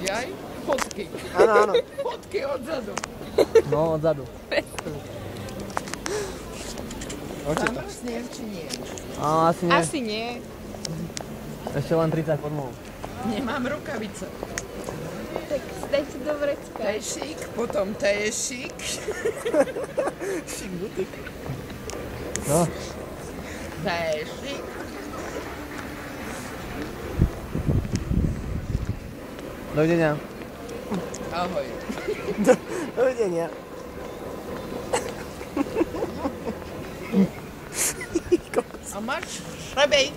Jaj, fotky. Áno, áno. Fotky odzadu. No, odzadu. Zamrznem, či nie? Asi nie. Asi nie. Ešte len 30 podmov. Nemám rukavice. Tak dajte do vrecka. To je šik, potom to je šik. Šik butik. No, To je šik. dovidenia. Ahoj. Dovidenia. A máš šrebejk?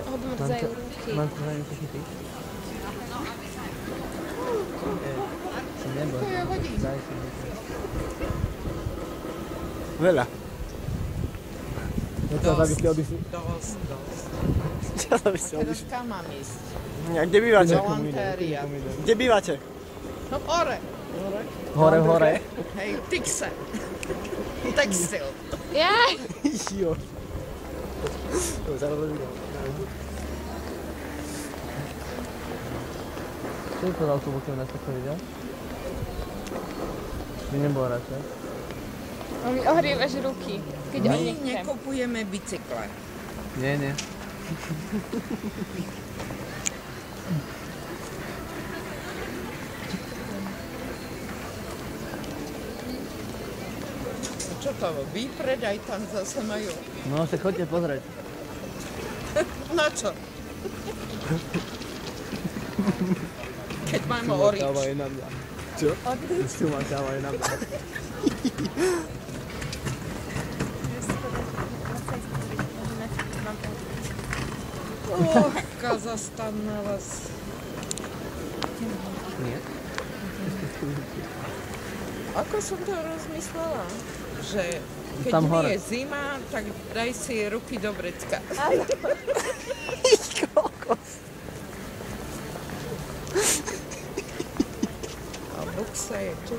Obmrdzajú ruky. Mám to niečo chytiť. Som nebol. To je hodín. Daj si niečo. Veľa. Nechcel, aby ste odišli. Dosť. Čo by ste Teraz odišli? kam mám ísť? Kde bývate? Galantéria. Kde bývate? No hore. Hore. Hej, Tixe. Textil. Jaj! Jo. To je zaraz videl. Čo je to za autobusy u nás takto videl? By nebol radšej. On mi ohrievaš ruky, keď on My nechcem. nekupujeme bicykle. Nie. Čo to, výpredaj tam zase majú? No, sa chodte pozrieť. Na čo? Keď máme orič. Káva je na mňa. Čo? Stuma káva je na mňa. Aká zastanalosť. Nie? Ako som to rozmyslela? Že keď Tam hore. je zima, tak daj si ruky do vrecka. A buksa je tu.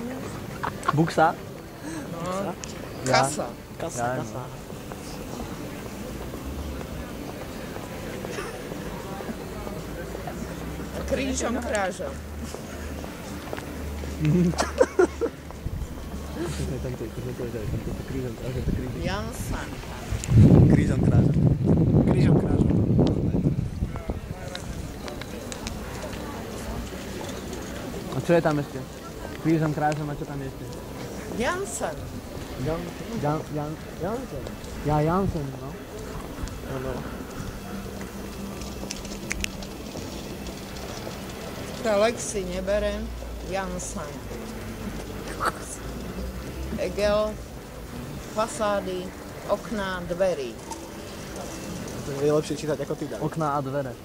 Buksa? No, kasa. Ja, Kasa. Krížom krážom. Jansan. Krížom krážom. Krížom krážom. A čo je tam ešte? Krížom, krážom a čo tam je ešte? Jansan. Jansen? Ja, Jansen, no. Áno. Telek si neberem. Jansan. Egel, fasády, okná, dverí. To je lepšie čítať ako ty, Dan. Okná a dvere.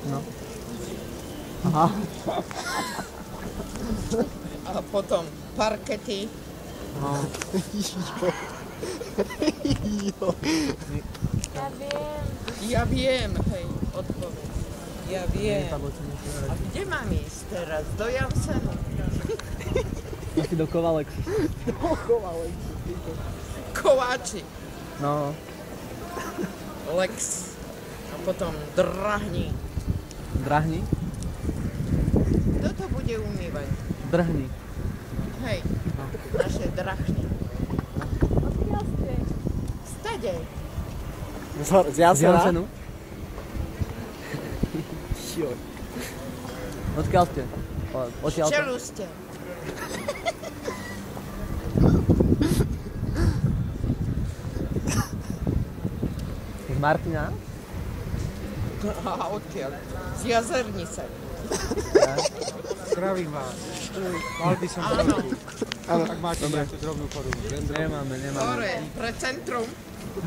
No. Aha. A potom parkety. No. Jo. Ja viem. Ja viem, hej, odpoveď. Ja viem. Nepadlo ti niečo A vedieť. kde mám ísť teraz? Do Jansenu? Asi do Kovalek. Kováči. No. Lex. A potom drahni. Drahni? Kto to bude umývať? Drhni. Hej, naše drahni. Odkiaľ ste? Stade. Z Jansena? Jansenu? Jo. Odkiaľ ste? Odkiaľ ste? Čeluste. Z Martina? A odkiaľ? Z Jazernice. Zdravím vás. Mal by som Áno. Áno. Ak máte nejakú drobnú chorobu. Nemáme. Hore, pre centrum.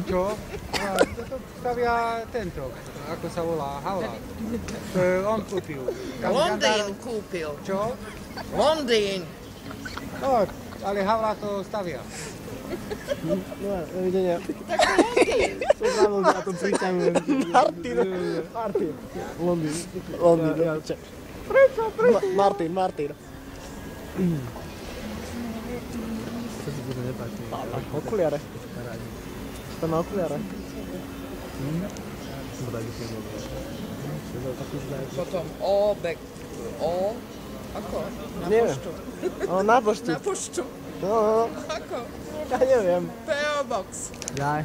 Čo? A toto stavia tento, ako sa volá, Havla. To je on kúpil. Londýn kúpil. Čo? Londýn. No, ale Havla to stavia. No, dovidenia. Tak Londýn. Som pravil, že na tom pričahujem. Martin. Londýn. Londýn, čo? Prečo? Martin. Čo si bude nepáči? Okuliare. To má okuliare. Potom O, ako? Na Nie. poštu. O, na poštu. Na poštu. No, Ako? ja neviem. PO Box. Jaj,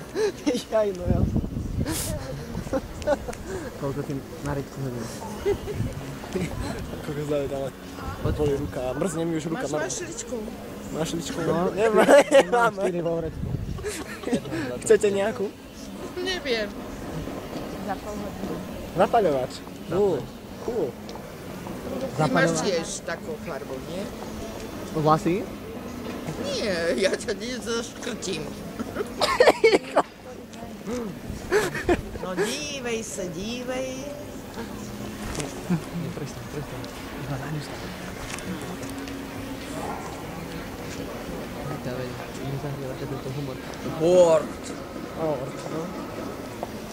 Jaj, no ja. koľko si na ričku hodín. Koľko zaujímavé. Boli ruka, mrzne mi už ruka. Máš mašličku? Mašličku? No. Nemám. 4 vo vrecku. Chcete nejakú? Neviem. Zapaľovač. Cool. Ty máš tiež takú farbu, nie? Vlasy? Nie, ja ťa nezaškrtím. No dívej sa, dívej. Prestaň. Už ma zanešla. Ťa veď, nezahrievate tento humor. Bord. No.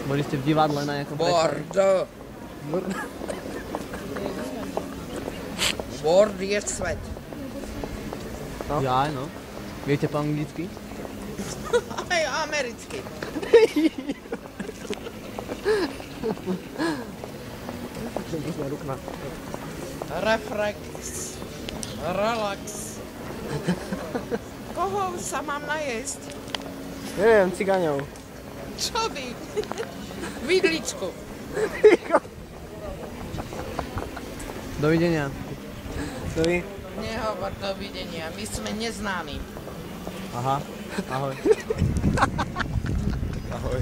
Boli ste v divadle na nejakom predstavení? Bord. Bord je svet. No. Jaj, no. Viete po anglicky? Aj americky. Reflex. Relax. Koho sa mám najesť? Neviem, cigáňov. Čo by? Vidličku. Dovidenia. Dovi. Nehovor dovidenia, my sme neznámi. Aha, ahoj. Ahoj.